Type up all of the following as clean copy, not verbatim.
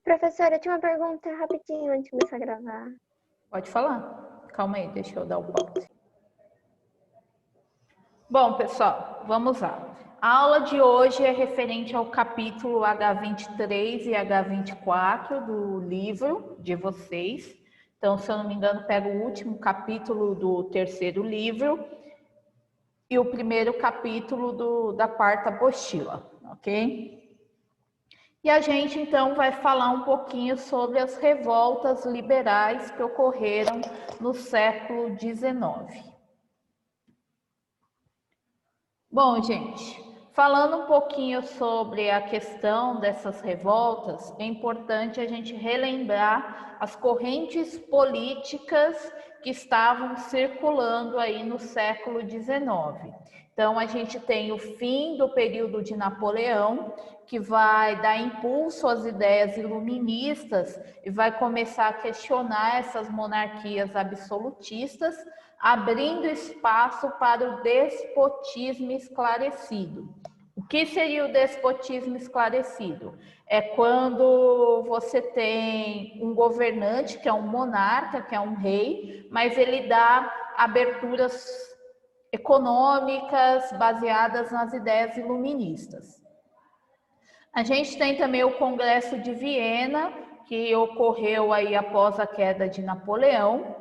Professora, eu tinha uma pergunta rapidinho antes de começar a gravar. Pode falar. Calma aí, deixa eu dar o pause. Bom, pessoal, vamos lá. A aula de hoje é referente ao capítulo H23 e H24 do livro de vocês. Então, se eu não me engano, pego o último capítulo do terceiro livro e o primeiro capítulo da quarta apostila, ok? E a gente, então, vai falar um pouquinho sobre as revoltas liberais que ocorreram no século XIX. Bom, gente, falando um pouquinho sobre a questão dessas revoltas, é importante a gente relembrar as correntes políticas que estavam circulando aí no século XIX. Então, a gente tem o fim do período de Napoleão, que vai dar impulso às ideias iluministas e vai começar a questionar essas monarquias absolutistas, abrindo espaço para o despotismo esclarecido. O que seria o despotismo esclarecido? É quando você tem um governante, que é um monarca, que é um rei, mas ele dá aberturas econômicas baseadas nas ideias iluministas. A gente tem também o Congresso de Viena, que ocorreu aí após a queda de Napoleão.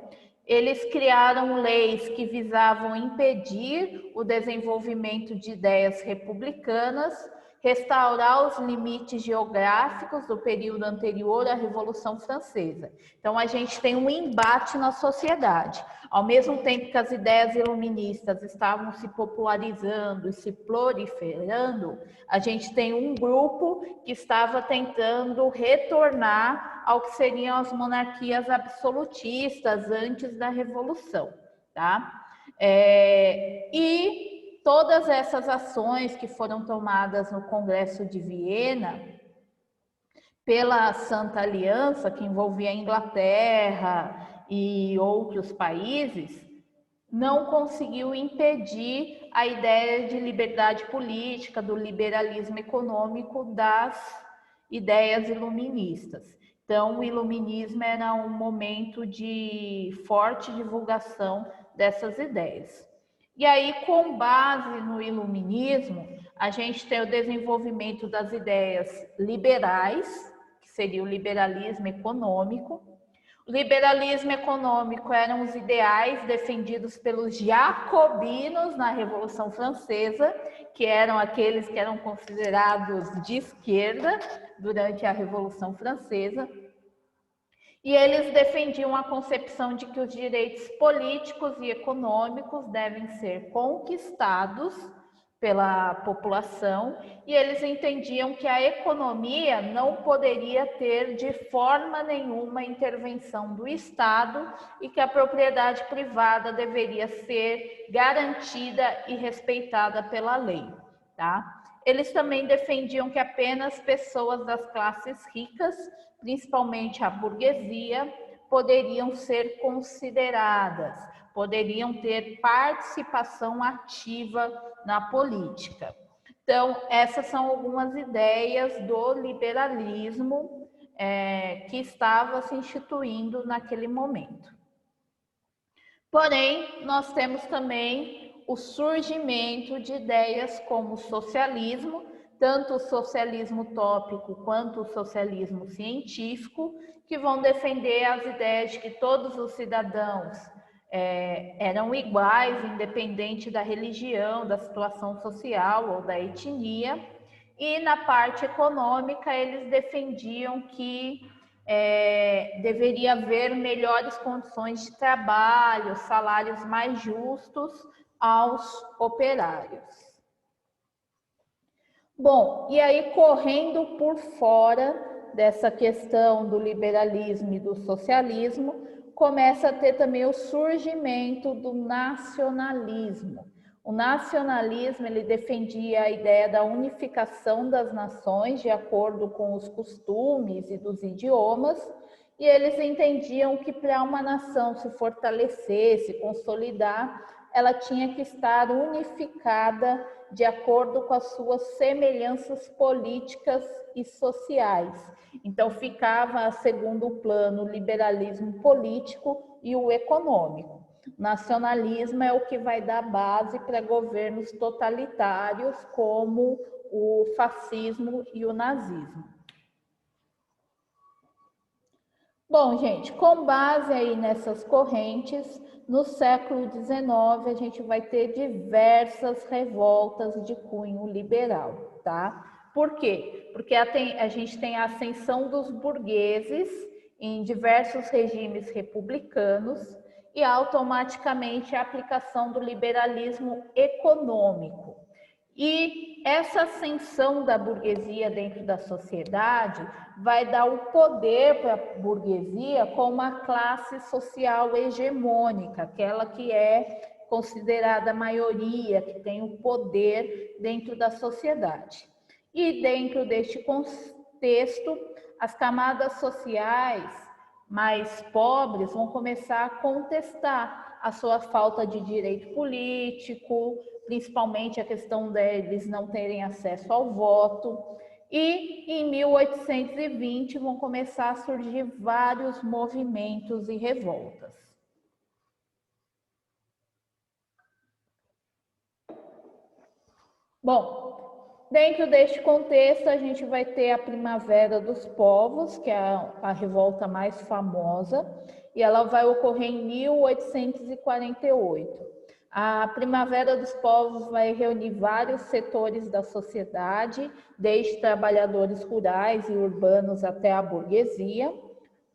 Eles criaram leis que visavam impedir o desenvolvimento de ideias republicanas, restaurar os limites geográficos do período anterior à Revolução Francesa. Então, a gente tem um embate na sociedade. Ao mesmo tempo que as ideias iluministas estavam se popularizando e se proliferando, a gente tem um grupo que estava tentando retornar ao que seriam as monarquias absolutistas antes da Revolução, tá? E todas essas ações que foram tomadas no Congresso de Viena pela Santa Aliança, que envolvia a Inglaterra e outros países, não conseguiu impedir a ideia de liberdade política, do liberalismo econômico das ideias iluministas. Então, o iluminismo era um momento de forte divulgação dessas ideias. E aí, com base no iluminismo, a gente tem o desenvolvimento das ideias liberais, que seria o liberalismo econômico. O liberalismo econômico eram os ideais defendidos pelos jacobinos na Revolução Francesa, que eram aqueles que eram considerados de esquerda durante a Revolução Francesa. E eles defendiam a concepção de que os direitos políticos e econômicos devem ser conquistados pela população, e eles entendiam que a economia não poderia ter de forma nenhuma intervenção do Estado e que a propriedade privada deveria ser garantida e respeitada pela lei, tá? Eles também defendiam que apenas pessoas das classes ricas, principalmente a burguesia, poderiam ser consideradas, poderiam ter participação ativa na política. Então, essas são algumas ideias do liberalismo que estava se instituindo naquele momento. Porém, nós temos também o surgimento de ideias como o socialismo, tanto o socialismo utópico quanto o socialismo científico, que vão defender as ideias de que todos os cidadãos eram iguais, independente da religião, da situação social ou da etnia. E na parte econômica, eles defendiam que deveria haver melhores condições de trabalho, salários mais justos aos operários. Bom, e aí correndo por fora dessa questão do liberalismo e do socialismo, começa a ter também o surgimento do nacionalismo. O nacionalismo, ele defendia a ideia da unificação das nações de acordo com os costumes e dos idiomas, e eles entendiam que para uma nação se fortalecer, se consolidar, ela tinha que estar unificada de acordo com as suas semelhanças políticas e sociais. Então, ficava a segundo plano o liberalismo político e o econômico. O nacionalismo é o que vai dar base para governos totalitários, como o fascismo e o nazismo. Bom, gente, com base aí nessas correntes, no século XIX a gente vai ter diversas revoltas de cunho liberal, tá? Por quê? Porque a gente tem a ascensão dos burgueses em diversos regimes republicanos e automaticamente a aplicação do liberalismo econômico. E essa ascensão da burguesia dentro da sociedade vai dar o poder para a burguesia como uma classe social hegemônica, aquela que é considerada a maioria, que tem o poder dentro da sociedade. E dentro deste contexto, as camadas sociais mais pobres vão começar a contestar a sua falta de direito político, principalmente a questão deles não terem acesso ao voto. E em 1820 vão começar a surgir vários movimentos e revoltas. Bom, dentro deste contexto a gente vai ter a Primavera dos Povos, que é a revolta mais famosa, e ela vai ocorrer em 1848. A Primavera dos Povos vai reunir vários setores da sociedade, desde trabalhadores rurais e urbanos até a burguesia.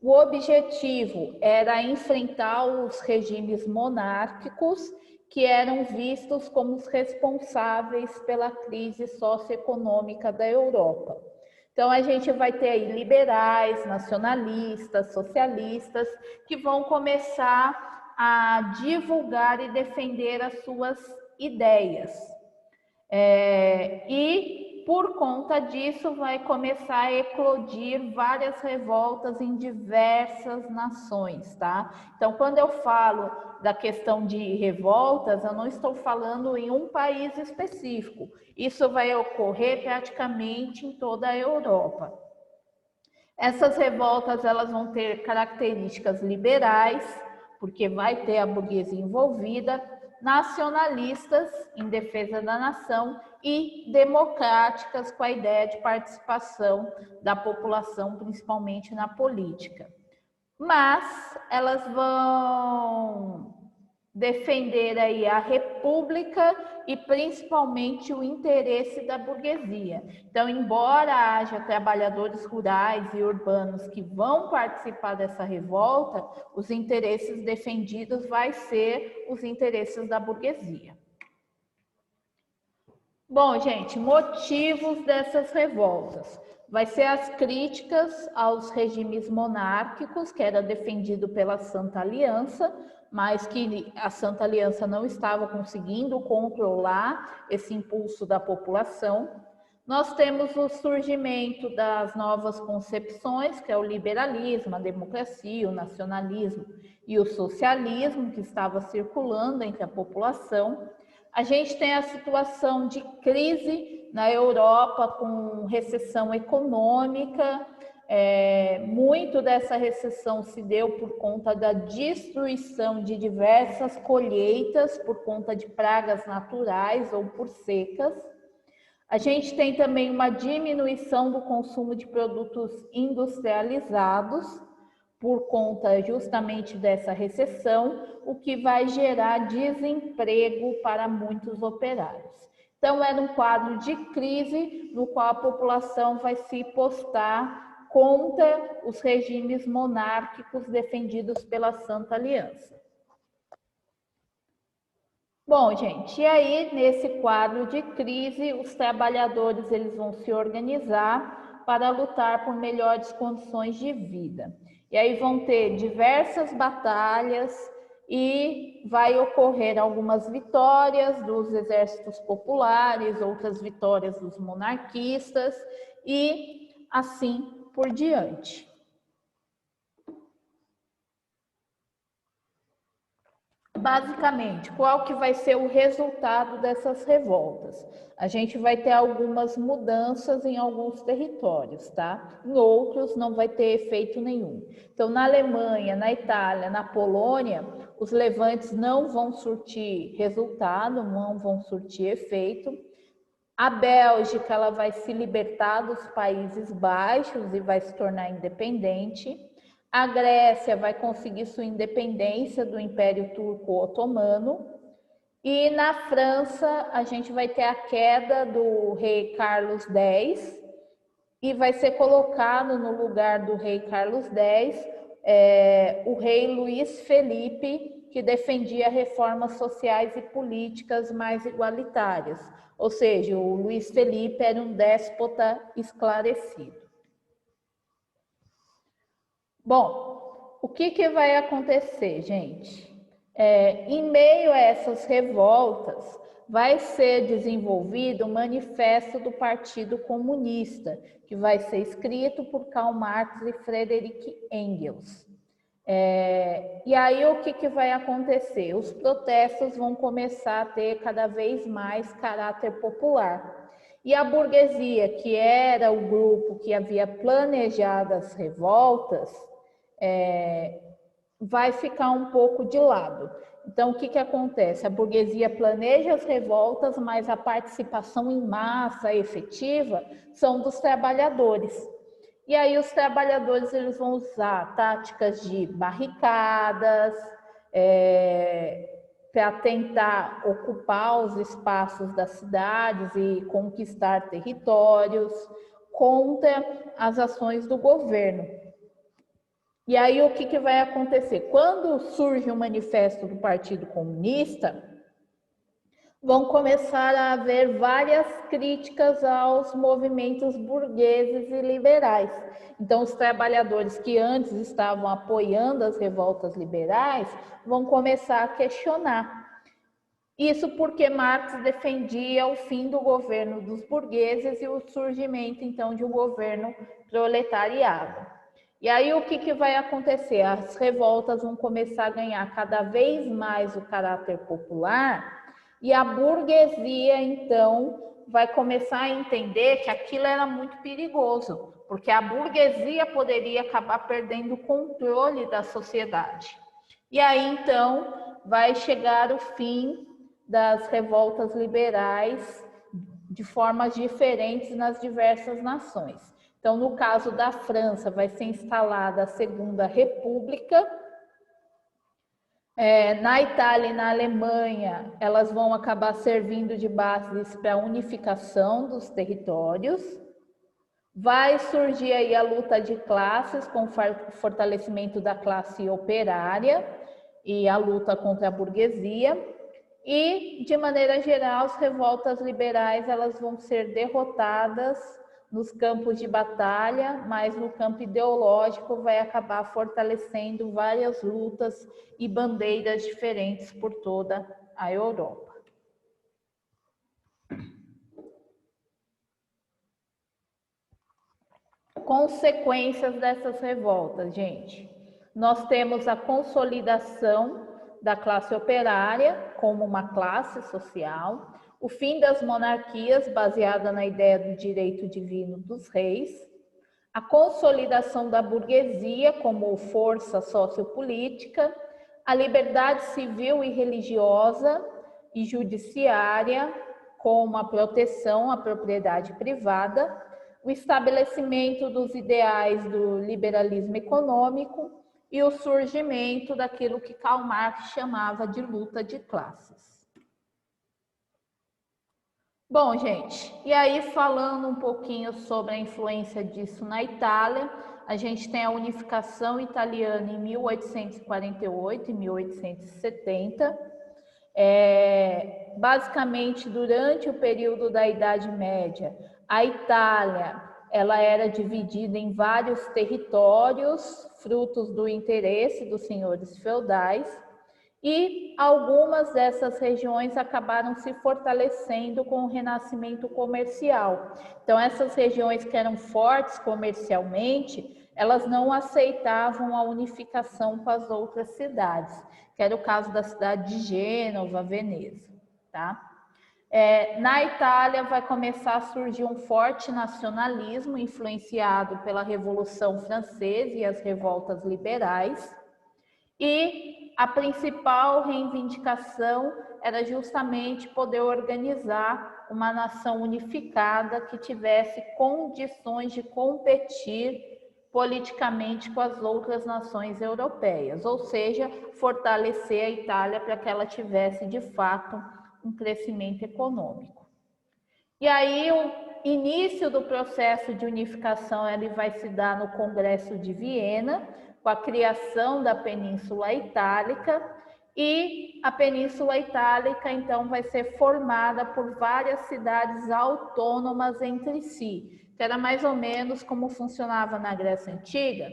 O objetivo era enfrentar os regimes monárquicos, que eram vistos como os responsáveis pela crise socioeconômica da Europa. Então, a gente vai ter aí liberais, nacionalistas, socialistas, que vão começar a divulgar e defender as suas ideias. E, por conta disso, vai começar a eclodir várias revoltas em diversas nações, tá? Então, quando eu falo da questão de revoltas, eu não estou falando em um país específico. Isso vai ocorrer praticamente em toda a Europa. Essas revoltas, elas vão ter características liberais, porque vai ter a burguesia envolvida, nacionalistas, em defesa da nação, e democráticas, com a ideia de participação da população, principalmente na política. Mas elas vão defender aí a república e principalmente o interesse da burguesia. Então, embora haja trabalhadores rurais e urbanos que vão participar dessa revolta, os interesses defendidos vai ser os interesses da burguesia. Bom, gente, motivos dessas revoltas. Vai ser as críticas aos regimes monárquicos, que era defendido pela Santa Aliança, mas que a Santa Aliança não estava conseguindo controlar esse impulso da população. Nós temos o surgimento das novas concepções, que é o liberalismo, a democracia, o nacionalismo e o socialismo, que estava circulando entre a população. A gente tem a situação de crise na Europa, com recessão econômica. Muito dessa recessão se deu por conta da destruição de diversas colheitas, por conta de pragas naturais ou por secas. A gente tem também uma diminuição do consumo de produtos industrializados, por conta justamente dessa recessão, o que vai gerar desemprego para muitos operários. Então, era um quadro de crise no qual a população vai se postar contra os regimes monárquicos defendidos pela Santa Aliança. Bom, gente, e aí, nesse quadro de crise, os trabalhadores eles vão se organizar para lutar por melhores condições de vida. E aí vão ter diversas batalhas e vai ocorrer algumas vitórias dos exércitos populares, outras vitórias dos monarquistas e assim por diante. Basicamente, qual que vai ser o resultado dessas revoltas? A gente vai ter algumas mudanças em alguns territórios, tá? Em outros não vai ter efeito nenhum. Então, na Alemanha, na Itália, na Polônia, os levantes não vão surtir resultado, não vão surtir efeito. A Bélgica, ela vai se libertar dos Países Baixos e vai se tornar independente. A Grécia vai conseguir sua independência do Império Turco-Otomano. E na França, a gente vai ter a queda do rei Carlos X e vai ser colocado no lugar do rei Carlos X o rei Luís Felipe, que defendia reformas sociais e políticas mais igualitárias. Ou seja, o Luís Felipe era um déspota esclarecido. Bom, o que vai acontecer, gente? Em meio a essas revoltas, vai ser desenvolvido o manifesto do Partido Comunista, que vai ser escrito por Karl Marx e Friedrich Engels. E aí o que vai acontecer? Os protestos vão começar a ter cada vez mais caráter popular. E a burguesia, que era o grupo que havia planejado as revoltas, vai ficar um pouco de lado. Então, o que acontece? A burguesia planeja as revoltas, mas a participação em massa efetiva são dos trabalhadores. E aí os trabalhadores eles vão usar táticas de barricadas, para tentar ocupar os espaços das cidades e conquistar territórios contra as ações do governo. E aí o que vai acontecer? Quando surge o manifesto do Partido Comunista, vão começar a haver várias críticas aos movimentos burgueses e liberais. Então, os trabalhadores que antes estavam apoiando as revoltas liberais vão começar a questionar. Isso porque Marx defendia o fim do governo dos burgueses e o surgimento, então, de um governo proletariado. E aí o que vai acontecer? As revoltas vão começar a ganhar cada vez mais o caráter popular e a burguesia, então, vai começar a entender que aquilo era muito perigoso, porque a burguesia poderia acabar perdendo o controle da sociedade. E aí, então, vai chegar o fim das revoltas liberais de formas diferentes nas diversas nações. Então, no caso da França, vai ser instalada a Segunda República. Na Itália e na Alemanha, elas vão acabar servindo de bases para a unificação dos territórios. Vai surgir aí a luta de classes com o fortalecimento da classe operária e a luta contra a burguesia. E, de maneira geral, as revoltas liberais elas vão ser derrotadas nos campos de batalha, mas no campo ideológico vai acabar fortalecendo várias lutas e bandeiras diferentes por toda a Europa. Consequências dessas revoltas, gente. Nós temos a consolidação da classe operária como uma classe social, o fim das monarquias baseada na ideia do direito divino dos reis, a consolidação da burguesia como força sociopolítica, a liberdade civil e religiosa e judiciária como a proteção à propriedade privada, o estabelecimento dos ideais do liberalismo econômico e o surgimento daquilo que Karl Marx chamava de luta de classes. Bom, gente, e aí falando um pouquinho sobre a influência disso na Itália, a gente tem a unificação italiana em 1848 e 1870. Basicamente, durante o período da Idade Média, a Itália ela era dividida em vários territórios, frutos do interesse dos senhores feudais, e algumas dessas regiões acabaram se fortalecendo com o renascimento comercial. Então, essas regiões que eram fortes comercialmente, elas não aceitavam a unificação com as outras cidades, que era o caso da cidade de Gênova, Veneza, tá? Na Itália vai começar a surgir um forte nacionalismo influenciado pela Revolução Francesa e as revoltas liberais, e a principal reivindicação era justamente poder organizar uma nação unificada que tivesse condições de competir politicamente com as outras nações europeias, ou seja, fortalecer a Itália para que ela tivesse de fato um crescimento econômico. E aí o início do processo de unificação ele vai se dar no Congresso de Viena, com a criação da Península Itálica, e a Península Itálica então vai ser formada por várias cidades autônomas entre si, que era mais ou menos como funcionava na Grécia Antiga.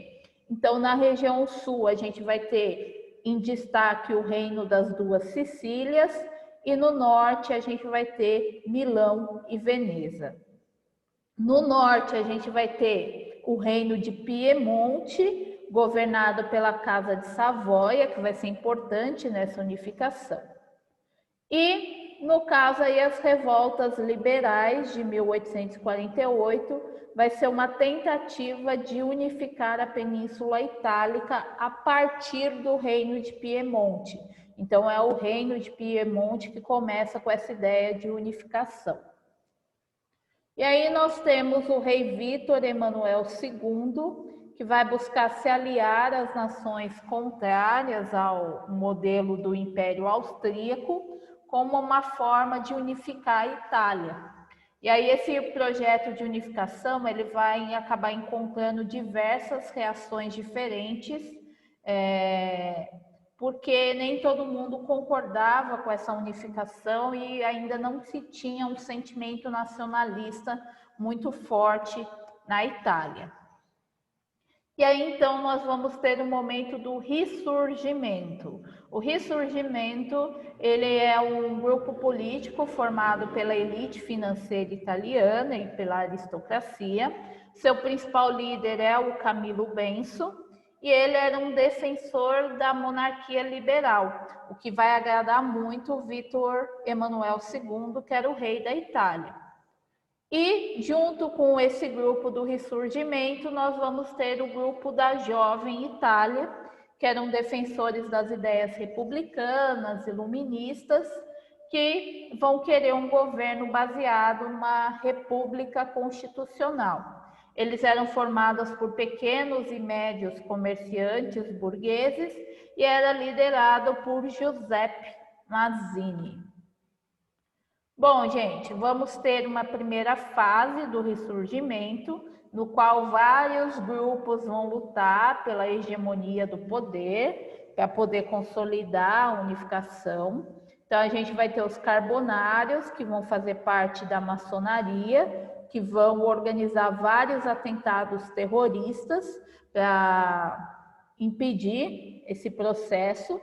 Então, na região sul, a gente vai ter em destaque o Reino das Duas Sicílias, e no norte a gente vai ter Milão e Veneza. No norte a gente vai ter o Reino de Piemonte, governado pela Casa de Savoia, que vai ser importante nessa unificação. E, no caso aí, as revoltas liberais de 1848 vai ser uma tentativa de unificar a Península Itálica a partir do Reino de Piemonte. Então, é o Reino de Piemonte que começa com essa ideia de unificação. E aí nós temos o rei Vítor Emanuel II, que vai buscar se aliar às nações contrárias ao modelo do Império Austríaco, como uma forma de unificar a Itália. E aí esse projeto de unificação ele vai acabar encontrando diversas reações diferentes, porque nem todo mundo concordava com essa unificação e ainda não se tinha um sentimento nacionalista muito forte na Itália. E aí, então, nós vamos ter o momento do Risorgimento. O Risorgimento, ele é um grupo político formado pela elite financeira italiana e pela aristocracia. Seu principal líder é o Camillo Benso, e ele era um defensor da monarquia liberal, o que vai agradar muito o Vítor Emanuel II, que era o rei da Itália. E, junto com esse grupo do Risorgimento, nós vamos ter o grupo da Jovem Itália, que eram defensores das ideias republicanas, iluministas, que vão querer um governo baseado numa república constitucional. Eles eram formados por pequenos e médios comerciantes burgueses e era liderado por Giuseppe Mazzini. Bom, gente, vamos ter uma primeira fase do Risorgimento, no qual vários grupos vão lutar pela hegemonia do poder, para poder consolidar a unificação. Então, a gente vai ter os carbonários, que vão fazer parte da maçonaria, que vão organizar vários atentados terroristas para impedir esse processo.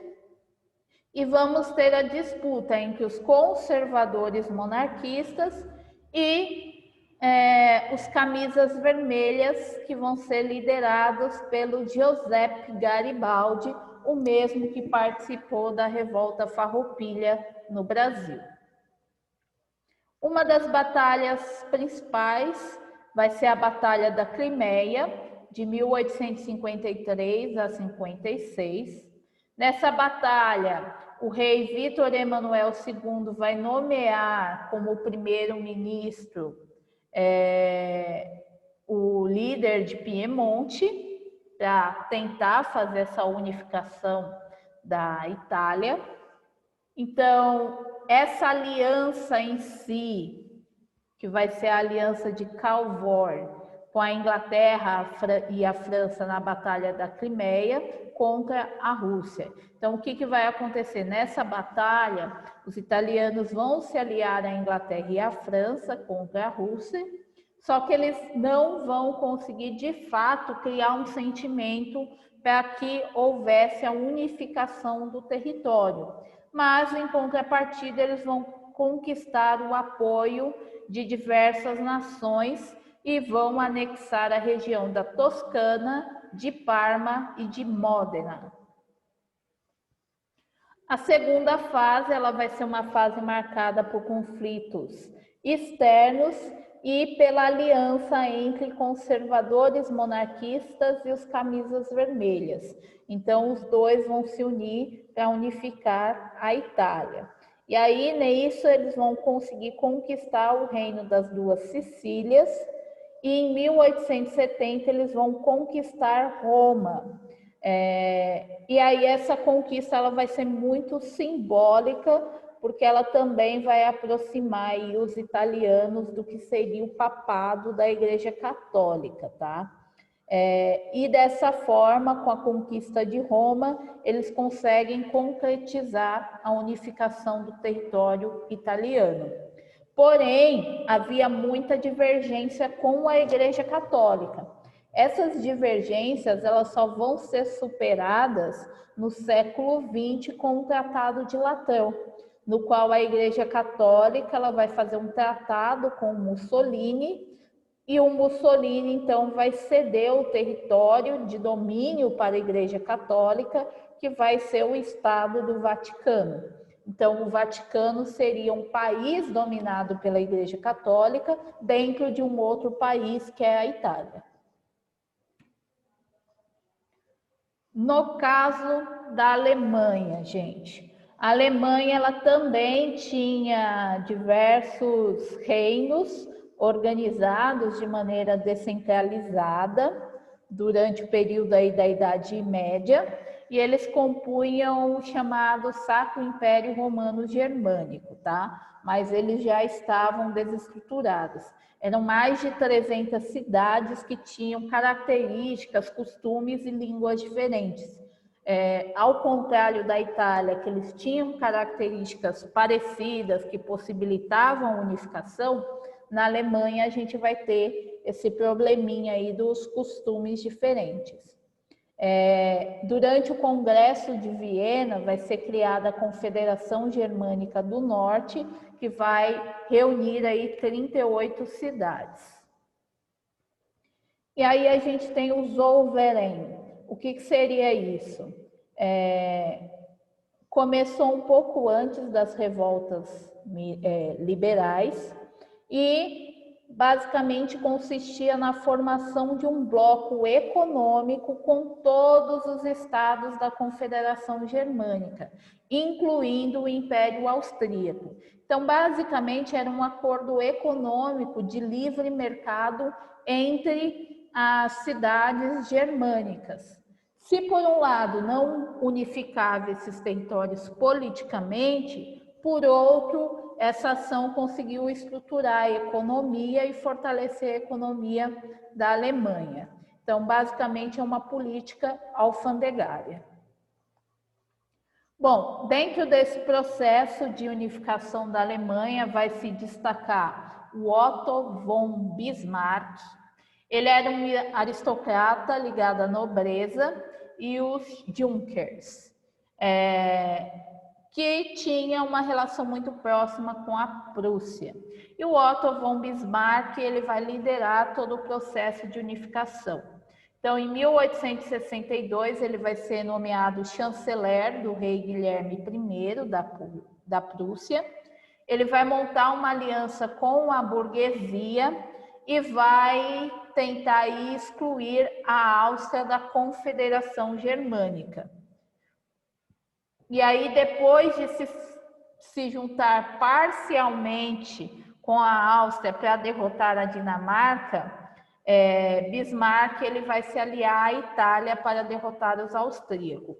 E vamos ter a disputa entre os conservadores monarquistas e os camisas vermelhas, que vão ser liderados pelo Giuseppe Garibaldi, o mesmo que participou da Revolta Farroupilha no Brasil. Uma das batalhas principais vai ser a Batalha da Crimeia, de 1853 a 56. Nessa batalha, o rei Vítor Emanuel II vai nomear como primeiro-ministro o líder de Piemonte, para tentar fazer essa unificação da Itália. Então, essa aliança em si, que vai ser a aliança de Cavour com a Inglaterra e a França na Batalha da Crimeia contra a Rússia. Então, o que vai acontecer? Nessa batalha, os italianos vão se aliar à Inglaterra e à França contra a Rússia, só que eles não vão conseguir, de fato, criar um sentimento para que houvesse a unificação do território. Mas, em contrapartida, eles vão conquistar o apoio de diversas nações e vão anexar a região da Toscana, de Parma e de Módena. A segunda fase, ela vai ser uma fase marcada por conflitos externos e pela aliança entre conservadores monarquistas e os camisas vermelhas. Então, os dois vão se unir para unificar a Itália. E aí, nisso, eles vão conseguir conquistar o reino das duas Sicílias e em 1870 eles vão conquistar Roma. E aí essa conquista ela vai ser muito simbólica, porque ela também vai aproximar aí os italianos do que seria o papado da Igreja Católica, tá? E dessa forma, com a conquista de Roma, eles conseguem concretizar a unificação do território italiano. Porém, havia muita divergência com a Igreja Católica. Essas divergências elas só vão ser superadas no século XX com o Tratado de Latrão, no qual a Igreja Católica ela vai fazer um tratado com Mussolini e o Mussolini então vai ceder o território de domínio para a Igreja Católica, que vai ser o Estado do Vaticano. Então, o Vaticano seria um país dominado pela Igreja Católica dentro de um outro país, que é a Itália. No caso da Alemanha, gente, a Alemanha ela também tinha diversos reinos organizados de maneira descentralizada durante o período aí da Idade Média, e eles compunham o chamado Sacro Império Romano Germânico, tá? Mas eles já estavam desestruturados. Eram mais de 300 cidades que tinham características, costumes e línguas diferentes. Ao contrário da Itália, que eles tinham características parecidas que possibilitavam a unificação, na Alemanha a gente vai ter esse probleminha aí dos costumes diferentes. Durante o Congresso de Viena vai ser criada a Confederação Germânica do Norte, que vai reunir aí 38 cidades. E aí a gente tem o Zollverein. O que seria isso? Começou um pouco antes das revoltas liberais e basicamente consistia na formação de um bloco econômico com todos os estados da Confederação Germânica, incluindo o Império Austríaco. Então, basicamente, era um acordo econômico de livre mercado entre as cidades germânicas. Se, por um lado, não unificava esses territórios politicamente, por outro, essa ação conseguiu estruturar a economia e fortalecer a economia da Alemanha. Então, basicamente, é uma política alfandegária. Bom, dentro desse processo de unificação da Alemanha, vai se destacar o Otto von Bismarck. Ele era um aristocrata ligado à nobreza, e os Junkers, que tinha uma relação muito próxima com a Prússia. E o Otto von Bismarck ele vai liderar todo o processo de unificação. Então, em 1862, ele vai ser nomeado chanceler do rei Guilherme I da Prússia. Ele vai montar uma aliança com a burguesia e vai tentar excluir a Áustria da Confederação Germânica. E aí, depois de se juntar parcialmente com a Áustria para derrotar a Dinamarca, Bismarck ele vai se aliar à Itália para derrotar os austríacos.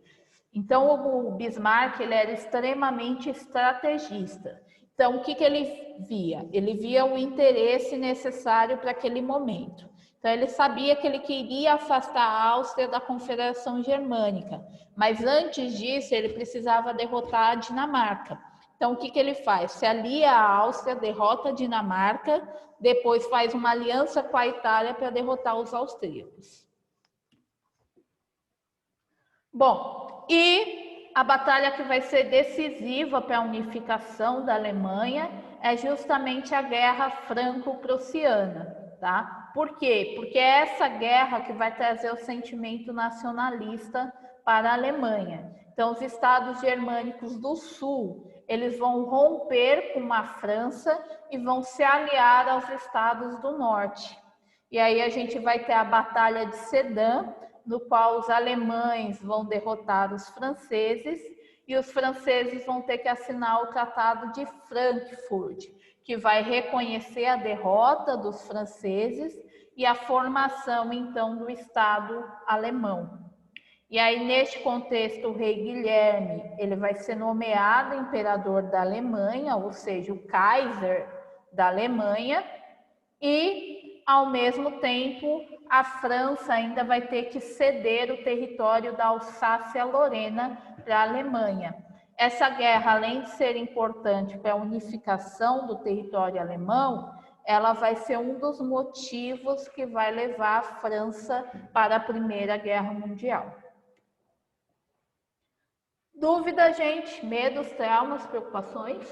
Então, o Bismarck ele era extremamente estrategista. Então, o que ele via? Ele via o interesse necessário para aquele momento. Então, ele sabia que ele queria afastar a Áustria da Confederação Germânica, mas antes disso, ele precisava derrotar a Dinamarca. Então, o que ele faz? Se alia à Áustria, derrota a Dinamarca, depois faz uma aliança com a Itália para derrotar os austríacos. Bom, e a batalha que vai ser decisiva para a unificação da Alemanha é justamente a Guerra Franco-Prussiana, tá? Por quê? Porque é essa guerra que vai trazer o sentimento nacionalista para a Alemanha. Então, os estados germânicos do sul, eles vão romper com a França e vão se aliar aos estados do norte. E aí a gente vai ter a Batalha de Sedan, no qual os alemães vão derrotar os franceses e os franceses vão ter que assinar o Tratado de Frankfurt, que vai reconhecer a derrota dos franceses e a formação, então, do Estado alemão. E aí, neste contexto, o rei Guilherme, ele vai ser nomeado imperador da Alemanha, ou seja, o Kaiser da Alemanha, e, ao mesmo tempo, a França ainda vai ter que ceder o território da Alsácia-Lorena para a Alemanha. Essa guerra, além de ser importante para a unificação do território alemão, ela vai ser um dos motivos que vai levar a França para a Primeira Guerra Mundial. Dúvida, gente? Medos, traumas, preocupações?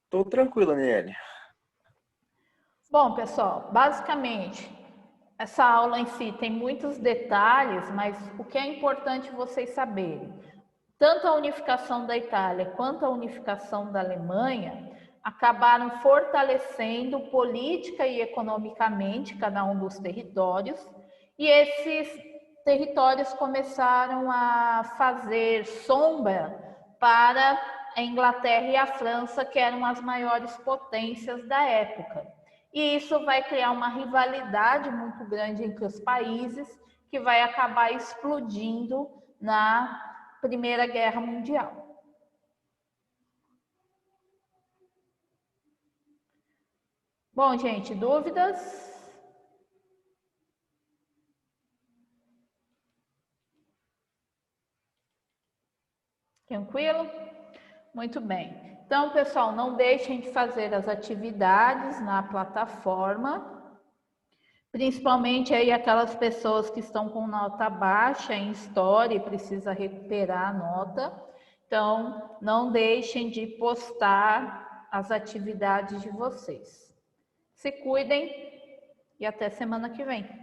Tô tranquilo, Aniele. Bom, pessoal, basicamente, essa aula em si tem muitos detalhes, mas o que é importante vocês saberem, tanto a unificação da Itália quanto a unificação da Alemanha acabaram fortalecendo política e economicamente cada um dos territórios, e esses territórios começaram a fazer sombra para a Inglaterra e a França, que eram as maiores potências da época. E isso vai criar uma rivalidade muito grande entre os países, que vai acabar explodindo na Primeira Guerra Mundial. Bom, gente, dúvidas? Tranquilo? Muito bem. Então, pessoal, não deixem de fazer as atividades na plataforma, principalmente aí aquelas pessoas que estão com nota baixa em história e precisa recuperar a nota. Então, não deixem de postar as atividades de vocês. Se cuidem e até semana que vem.